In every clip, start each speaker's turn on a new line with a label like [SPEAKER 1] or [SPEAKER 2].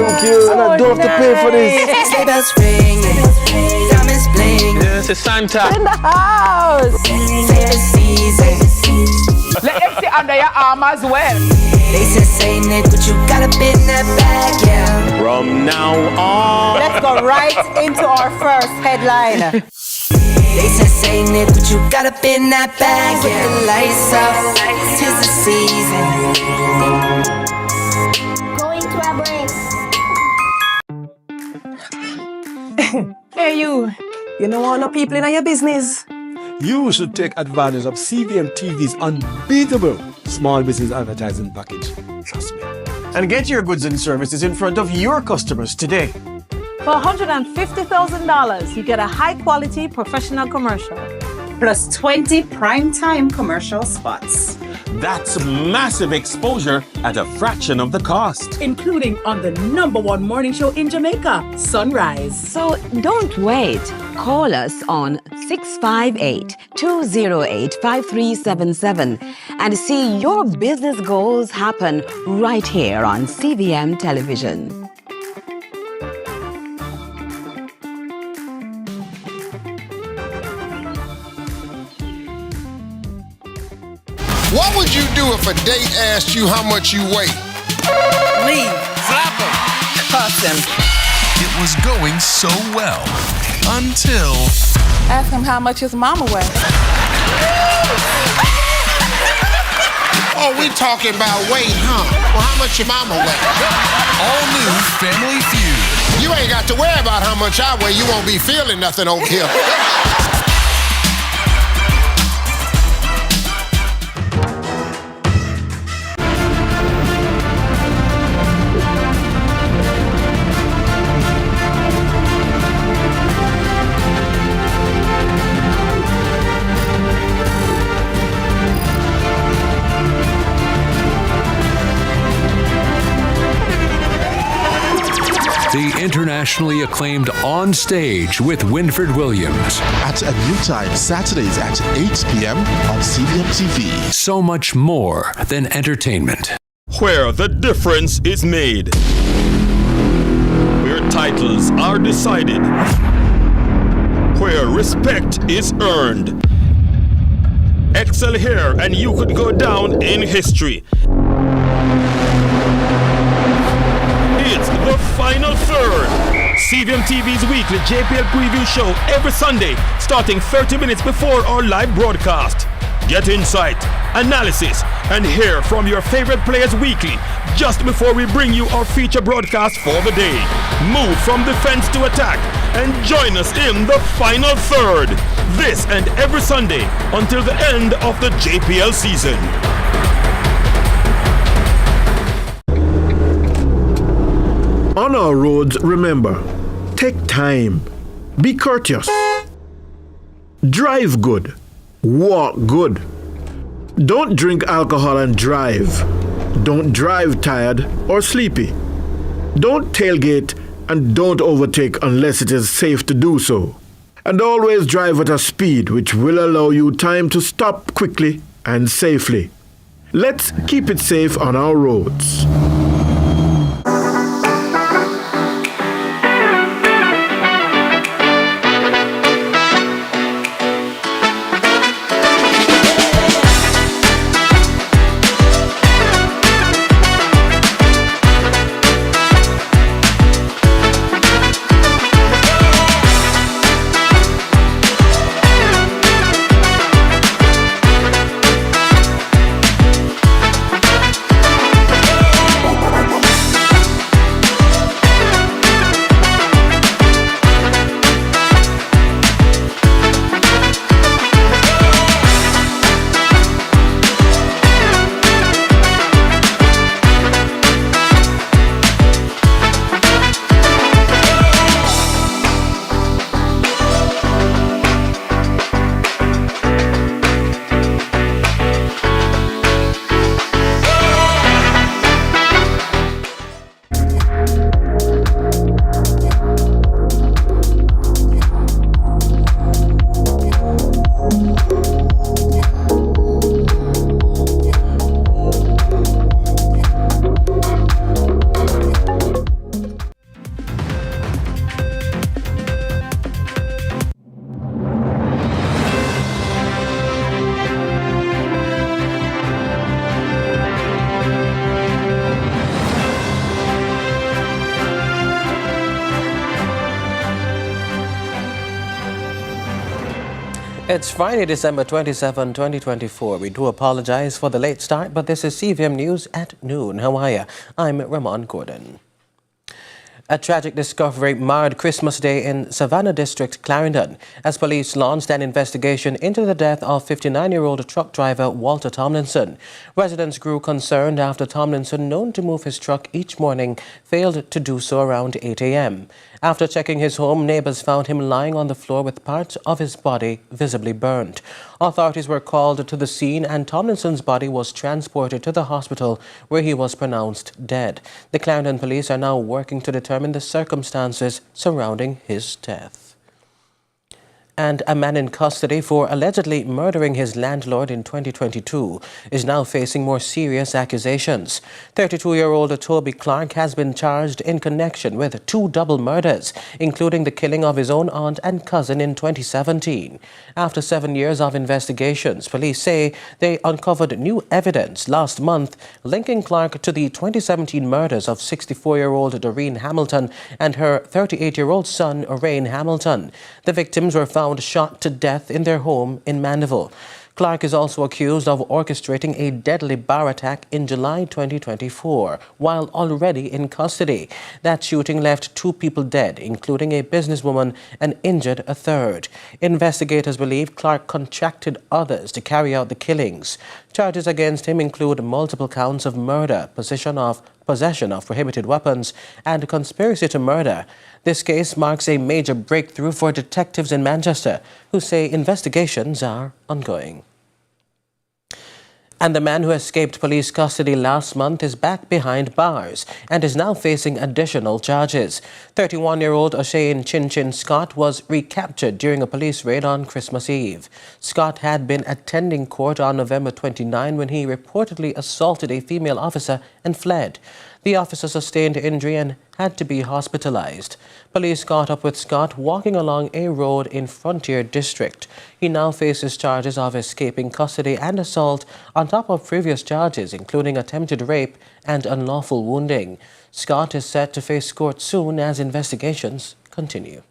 [SPEAKER 1] so cute. And I don't have to pay for this.
[SPEAKER 2] Sleigh bells ringing, diamonds bling.
[SPEAKER 3] This is Santa.
[SPEAKER 4] In the house.
[SPEAKER 2] Favorite season.
[SPEAKER 4] Let them sit under your arm as well.
[SPEAKER 2] They say Nick, but you got a bit in that bag, yeah.
[SPEAKER 3] From now on.
[SPEAKER 5] Let's go right into our first headline.
[SPEAKER 2] They say Nick, but you got a bit in that bag, yeah. With the lights up, 'tis the season.
[SPEAKER 6] Going to a break.
[SPEAKER 4] Hey, you know all the people in your business.
[SPEAKER 1] You should take advantage of CVM TV's unbeatable small business advertising package. Trust me.
[SPEAKER 7] And get your goods and services in front of your customers today.
[SPEAKER 5] For $150,000, you get a high-quality professional commercial. Plus 20 prime-time commercial spots.
[SPEAKER 3] That's massive exposure at a fraction of the cost.
[SPEAKER 8] Including on the #1 morning show in Jamaica, Sunrise.
[SPEAKER 9] So don't wait. Call us on 658-208-5377 and see your business goals happen right here on CVM Television.
[SPEAKER 10] What would you do if a date asked you how much you weigh?
[SPEAKER 4] Leave.
[SPEAKER 10] Slap him.
[SPEAKER 4] Cuss him.
[SPEAKER 11] It was going so well until...
[SPEAKER 4] Ask him how much his mama weighs.
[SPEAKER 10] Oh, we talking about weight, huh? Well, how much your mama weigh?
[SPEAKER 11] All new Family Feud.
[SPEAKER 10] You ain't got to worry about how much I weigh. You won't be feeling nothing over here.
[SPEAKER 12] The internationally acclaimed On Stage with Winford Williams.
[SPEAKER 13] At a new time, Saturdays at 8 p.m. on CVM TV.
[SPEAKER 12] So much more than entertainment.
[SPEAKER 14] Where the difference is made. Where titles are decided. Where respect is earned. Excel here and you could go down in history. It's the final third. CVM TV's weekly JPL preview show every Sunday, starting 30 minutes before our live broadcast. Get insight, analysis, and hear from your favorite players weekly, just before we bring you our feature broadcast for the day. Move from defense to attack and join us in the final third. This and every Sunday until the end of the JPL season.
[SPEAKER 15] On our roads, remember, take time, be courteous, drive good, walk good. Don't drink alcohol and drive. Don't drive tired or sleepy. Don't tailgate and don't overtake unless it is safe to do so. And always drive at a speed which will allow you time to stop quickly and safely. Let's keep it safe on our roads.
[SPEAKER 6] It's Friday, December 27, 2024. We do apologize for the late start, but this is CVM News at noon. How are you? I'm Ramon Gordon. A tragic discovery marred Christmas Day in Savannah District, Clarendon, as police launched an investigation into the death of 59-year-old truck driver Walter Tomlinson. Residents grew concerned after Tomlinson, known to move his truck each morning, failed to do so around 8 a.m. After checking his home, neighbors found him lying on the floor with parts of his body visibly burned. Authorities were called to the scene and Tomlinson's body was transported to the hospital where he was pronounced dead. The Clarendon police are now working to determine the circumstances surrounding his death. And a man in custody for allegedly murdering his landlord in 2022 is now facing more serious accusations. 32-year-old Toby Clark has been charged in connection with 2 double murders, including the killing of his own aunt and cousin in 2017. After 7 years of investigations, police say they uncovered new evidence last month linking Clark to the 2017 murders of 64-year-old Doreen Hamilton and her 38-year-old son, Rain Hamilton. The victims were found shot to death in their home in Mandeville. Clark is also accused of orchestrating a deadly bar attack in July 2024 while already in custody. That shooting left 2 people dead, including a businesswoman, and injured a third. Investigators believe Clark contracted others to carry out the killings. Charges against him include multiple counts of murder, possession of prohibited weapons, and conspiracy to murder. This case marks a major breakthrough for detectives in Manchester, who say investigations are ongoing. And the man who escaped police custody last month is back behind bars and is now facing additional charges. 31-year-old O'Shane Chin Chin Scott was recaptured during a police raid on Christmas Eve. Scott had been attending court on November 29 when he reportedly assaulted a female officer and fled. The officer sustained injury and had to be hospitalized. Police caught up with Scott walking along a road in Frontier District. He now faces charges of escaping custody and assault on top of previous charges, including attempted rape and unlawful wounding. Scott is set to face court soon as investigations continue.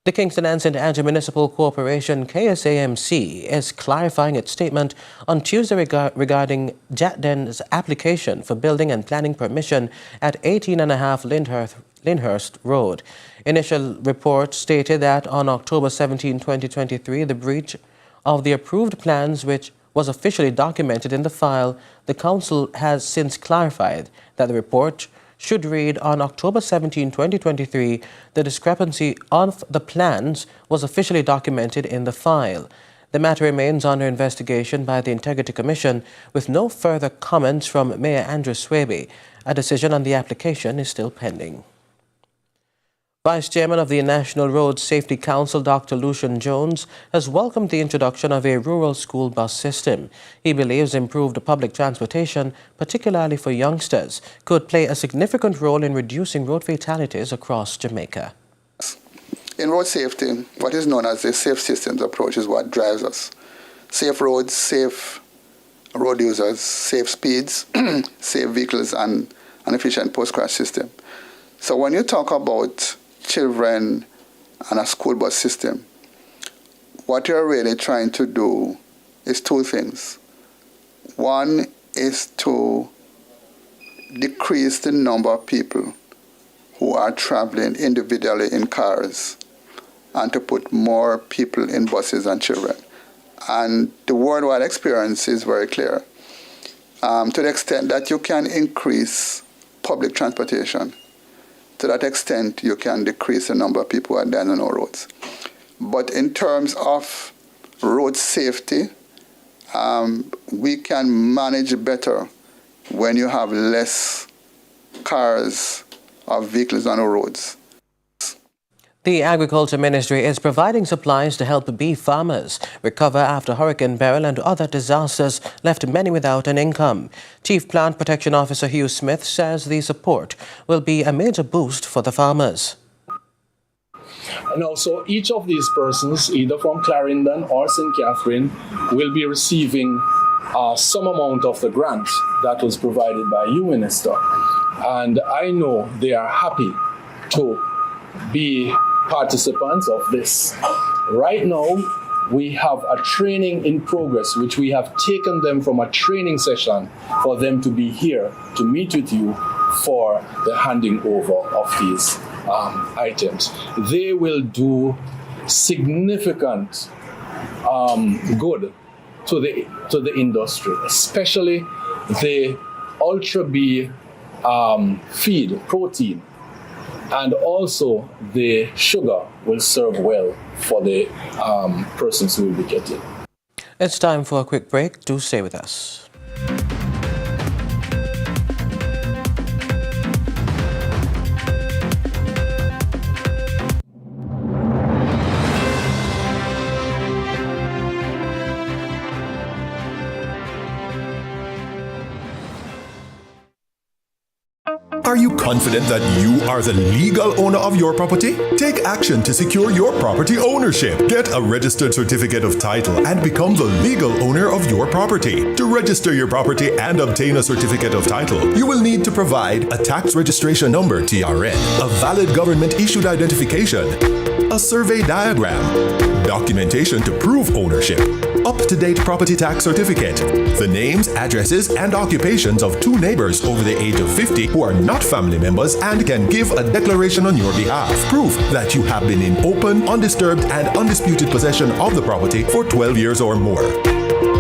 [SPEAKER 6] The Kingston and St. Andrew Municipal Corporation, KSAMC, is clarifying its statement on Tuesday regarding Jatden's application for building and planning permission at 18.5 Lyndhurst Road. Initial reports stated that on October 17, 2023, the breach of the approved plans, which was officially documented in the file, the council has since clarified that the report should read on October 17, 2023, the discrepancy of the plans was officially documented in the file. The matter remains under investigation by the Integrity Commission, with no further comments from Mayor Andrew Swaby. A decision on the application is still pending. Vice Chairman of the National Road Safety Council, Dr. Lucian Jones, has welcomed the introduction of a rural school bus system. He believes improved public transportation, particularly for youngsters, could play a significant role in reducing road fatalities across Jamaica.
[SPEAKER 16] In road safety, what is known as the safe systems approach is what drives us. Safe roads, safe road users, safe speeds, safe vehicles, and an efficient post-crash system. So when you talk about children and a school bus system, what you're really trying to do is 2 things. One is to decrease the number of people who are traveling individually in cars and to put more people in buses and children. And the worldwide experience is very clear. To the extent that you can increase public transportation, to that extent, you can decrease the number of people who are dying on our roads. But in terms of road safety, we can manage better when you have less cars or vehicles on our roads.
[SPEAKER 6] The Agriculture Ministry is providing supplies to help beef farmers recover after Hurricane Beryl and other disasters left many without an income. Chief Plant Protection Officer Hugh Smith says the support will be a major boost for the farmers.
[SPEAKER 17] And also, each of these persons, either from Clarendon or St. Catherine, will be receiving some amount of the grant that was provided by you, Minister. And I know they are happy to be participants of this. Right now, we have a training in progress, which we have taken them from a training session for them to be here to meet with you for the handing over of these items. They will do significant good to the industry, especially the Ultra B feed protein, and also the sugar will serve well for the persons who will be getting.
[SPEAKER 6] It's time for a quick break. Do stay with us.
[SPEAKER 18] Are you confident that you are the legal owner of your property? Take action to secure your property ownership. Get a registered certificate of title and become the legal owner of your property. To register your property and obtain a certificate of title, you will need to provide a tax registration number (TRN), a valid government-issued identification, a survey diagram, documentation to prove ownership, up-to-date property tax certificate, the names, addresses, and occupations of 2 neighbors over the age of 50 who are not family members and can give a declaration on your behalf, proof that you have been in open, undisturbed, and undisputed possession of the property for 12 years or more.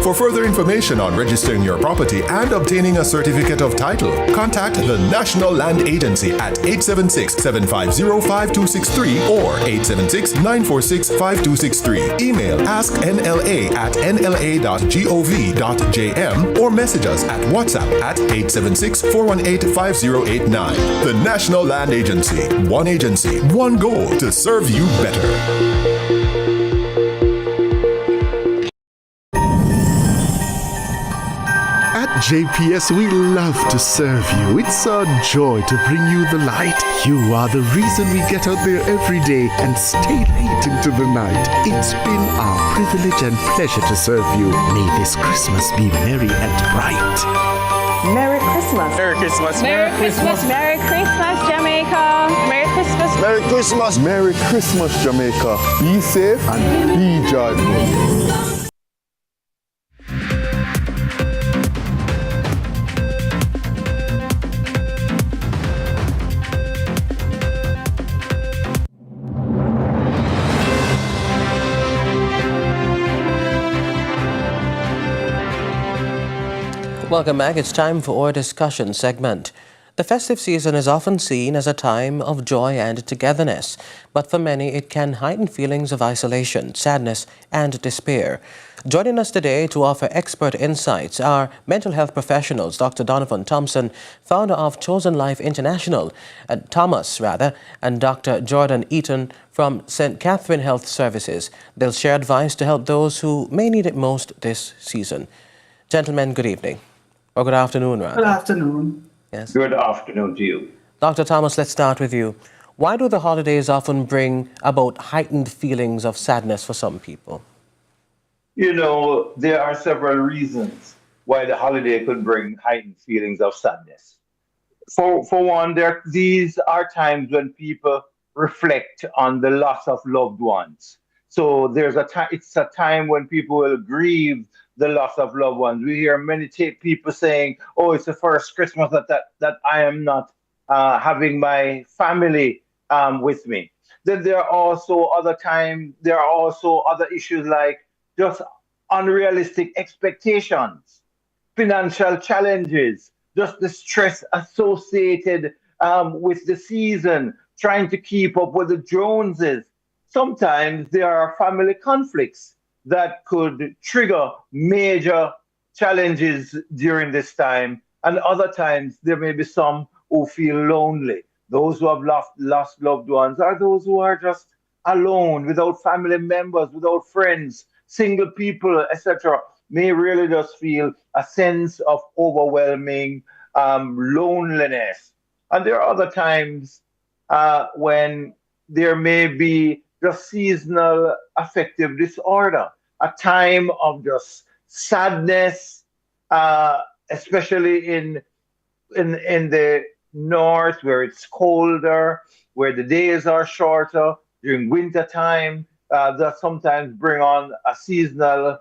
[SPEAKER 18] For further information on registering your property and obtaining a certificate of title, contact the National Land Agency at 876-750-5263 or 876-946-5263. Email asknla@nla.gov.jm or message us at WhatsApp at 876-418-5089. The National Land Agency. One agency, one goal to serve you better.
[SPEAKER 13] JPS, we love to serve you. It's a joy to bring you the light. You are the reason we get out there every day and stay late into the night. It's been our privilege and pleasure to serve you. May this Christmas be merry and bright.
[SPEAKER 19] Merry Christmas.
[SPEAKER 7] Merry Christmas.
[SPEAKER 19] Merry Christmas. Merry Christmas, Jamaica. Merry Christmas.
[SPEAKER 13] Merry Christmas. Merry Christmas, Jamaica. Be safe and be joyful.
[SPEAKER 6] Welcome back. It's time for our discussion segment. The festive season is often seen as a time of joy and togetherness, but for many it can heighten feelings of isolation, sadness, and despair. Joining us today to offer expert insights are mental health professionals Dr. Donovan Thompson, founder of Chosen Life International, and Dr. Jordan Eaton from St. Catherine Health Services. They'll share advice to help those who may need it most this season. Gentlemen, good evening. Or good afternoon, rather.
[SPEAKER 20] Good afternoon.
[SPEAKER 6] Yes.
[SPEAKER 20] Good afternoon to you.
[SPEAKER 6] Dr. Thomas, let's start with you. Why do the holidays often bring about heightened feelings of sadness for some people?
[SPEAKER 20] You know, there are several reasons why the holiday could bring heightened feelings of sadness. For one, these are times when people reflect on the loss of loved ones. So it's a time when people will grieve the loss of loved ones. We hear many people saying, "Oh, it's the first Christmas that I am not having my family with me." Then there are also other issues like just unrealistic expectations, financial challenges, just the stress associated with the season, trying to keep up with the Joneses. Sometimes there are family conflicts that could trigger major challenges during this time. And other times there may be some who feel lonely. Those who have lost loved ones are those who are just alone, without family members, without friends, single people, etc. May really just feel a sense of overwhelming loneliness. And there are other times when there may be just seasonal affective disorder, a time of just sadness, especially in the north where it's colder, where the days are shorter. During winter time, that sometimes bring on a seasonal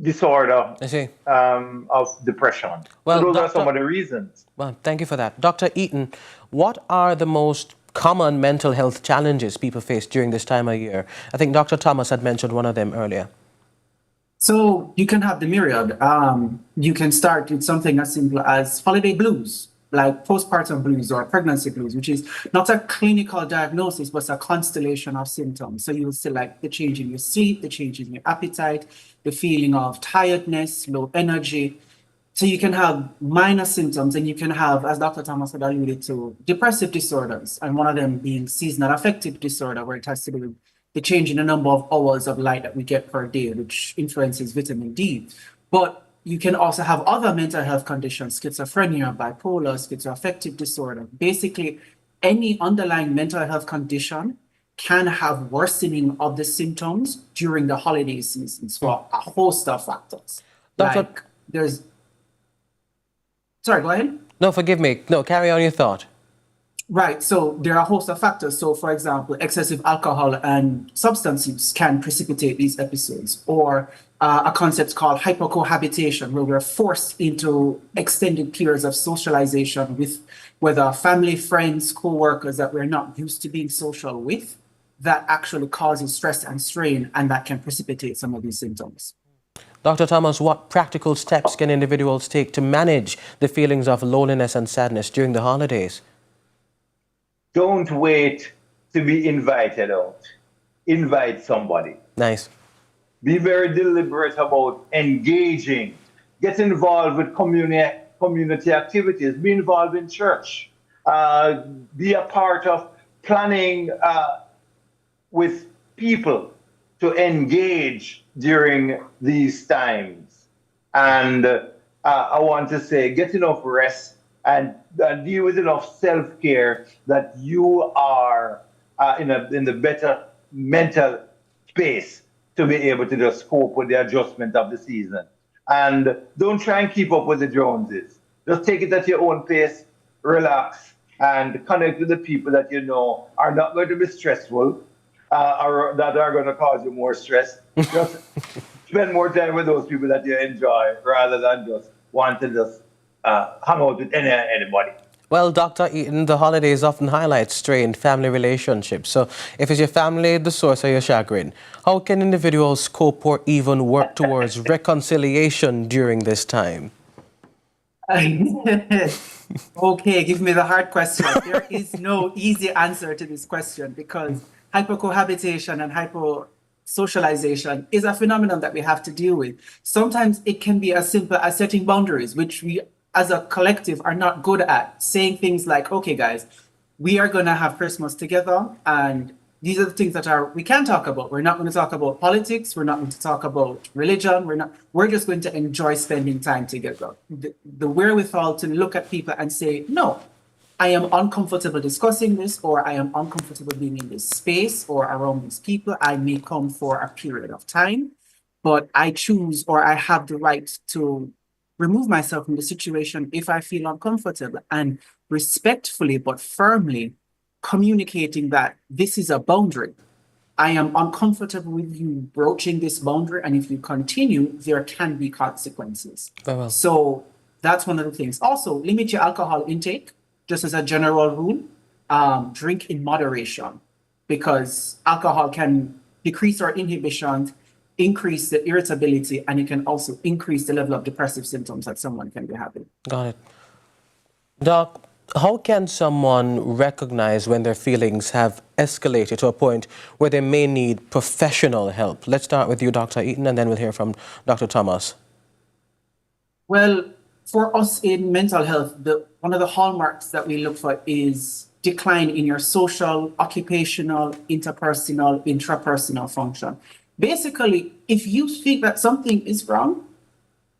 [SPEAKER 20] disorder
[SPEAKER 6] I see.
[SPEAKER 20] of depression.
[SPEAKER 6] Well,
[SPEAKER 20] So those are some of the reasons.
[SPEAKER 6] Well, thank you for that. Dr. Eaton, what are the most common mental health challenges people face during this time of year? I think Dr. Thomas had mentioned one of them earlier.
[SPEAKER 21] So you can have the myriad. You can start with something as simple as holiday blues, like postpartum blues or pregnancy blues, which is not a clinical diagnosis, but a constellation of symptoms. So you will see like the change in your sleep, the change in your appetite, the feeling of tiredness, low energy. So you can have minor symptoms, and you can have, as Dr. Thomas had alluded to, depressive disorders, and one of them being seasonal affective disorder, where it has to do with the change in the number of hours of light that we get per day, which influences vitamin D. But you can also have other mental health conditions, schizophrenia, bipolar, schizoaffective disorder. Basically, any underlying mental health condition can have worsening of the symptoms during the holiday seasons for a host of factors. Like there's... Sorry, go ahead.
[SPEAKER 6] No, forgive me. No, carry on your thought.
[SPEAKER 21] Right. So there are a host of factors. So, for example, excessive alcohol and substance use can precipitate these episodes, or a concept called hypercohabitation, where we're forced into extended periods of socialization with whether family, friends, co-workers that we're not used to being social with, that actually causes stress and strain, and that can precipitate some of these symptoms.
[SPEAKER 6] Dr. Thomas, what practical steps can individuals take to manage the feelings of loneliness and sadness during the holidays?
[SPEAKER 20] Don't wait to be invited out. Invite somebody.
[SPEAKER 6] Nice.
[SPEAKER 20] Be very deliberate about engaging. Get involved with community activities. Be involved in church. Be a part of planning with people to engage during these times. And I want to say, get enough rest and deal with enough self-care that you are in the better mental space to be able to just cope with the adjustment of the season. And don't try and keep up with the Joneses. Just take it at your own pace, relax, and connect with the people that you know are not going to be stressful, or that are going to cause you more stress. Just spend more time with those people that you enjoy rather than just want to just hang out with anybody.
[SPEAKER 6] Well, Dr. Eaton, the holidays often highlight strained family relationships. So if it's your family the source of your chagrin, how can individuals cope or even work towards reconciliation during this time?
[SPEAKER 21] Okay, give me the hard question. There is no easy answer to this question, because hypercohabitation and hypersocialization is a phenomenon that we have to deal with. Sometimes it can be as simple as setting boundaries, which we as a collective are not good at. Saying things like, okay, guys, we are going to have Christmas together, and these are the things that we can talk about. We're not going to talk about politics. We're not going to talk about religion. We're just going to enjoy spending time together. The wherewithal to look at people and say, no, I am uncomfortable discussing this, or I am uncomfortable being in this space or around these people. I may come for a period of time, but I choose, or I have the right to remove myself from the situation if I feel uncomfortable, and respectfully but firmly communicating that this is a boundary. I am uncomfortable with you broaching this boundary, and if you continue, there can be consequences.
[SPEAKER 6] Very well.
[SPEAKER 21] So that's one of the things. Also, limit your alcohol intake, just as a general rule. Drink in moderation, because alcohol can decrease our inhibitions, increase the irritability, and it can also increase the level of depressive symptoms that someone can be having.
[SPEAKER 6] Got it. Doc, how can someone recognize when their feelings have escalated to a point where they may need professional help? Let's start with you, Dr. Eaton, and then we'll hear from Dr. Thomas.
[SPEAKER 21] Well, for us in mental health, one of the hallmarks that we look for is decline in your social, occupational, interpersonal, intrapersonal function. Basically, if you think that something is wrong,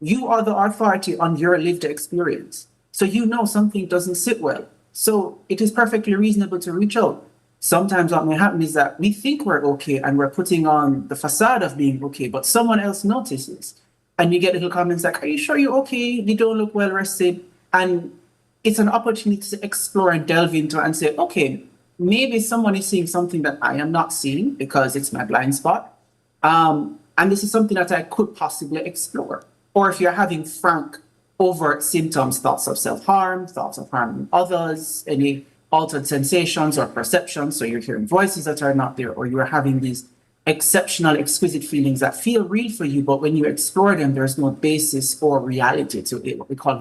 [SPEAKER 21] you are the authority on your lived experience. So you know something doesn't sit well. So it is perfectly reasonable to reach out. Sometimes what may happen is that we think we're okay and we're putting on the facade of being okay, but someone else notices. And you get little comments like, are you sure you're okay? You don't look well rested. And it's an opportunity to explore and delve into and say, okay, maybe someone is seeing something that I am not seeing because it's my blind spot. And this is something that I could possibly explore. Or if you're having frank, overt symptoms, thoughts of self-harm, thoughts of harming others, any altered sensations or perceptions, so you're hearing voices that are not there, or you're having these exceptional, exquisite feelings that feel real for you, but when you explore them, there's no basis or reality to it, what we call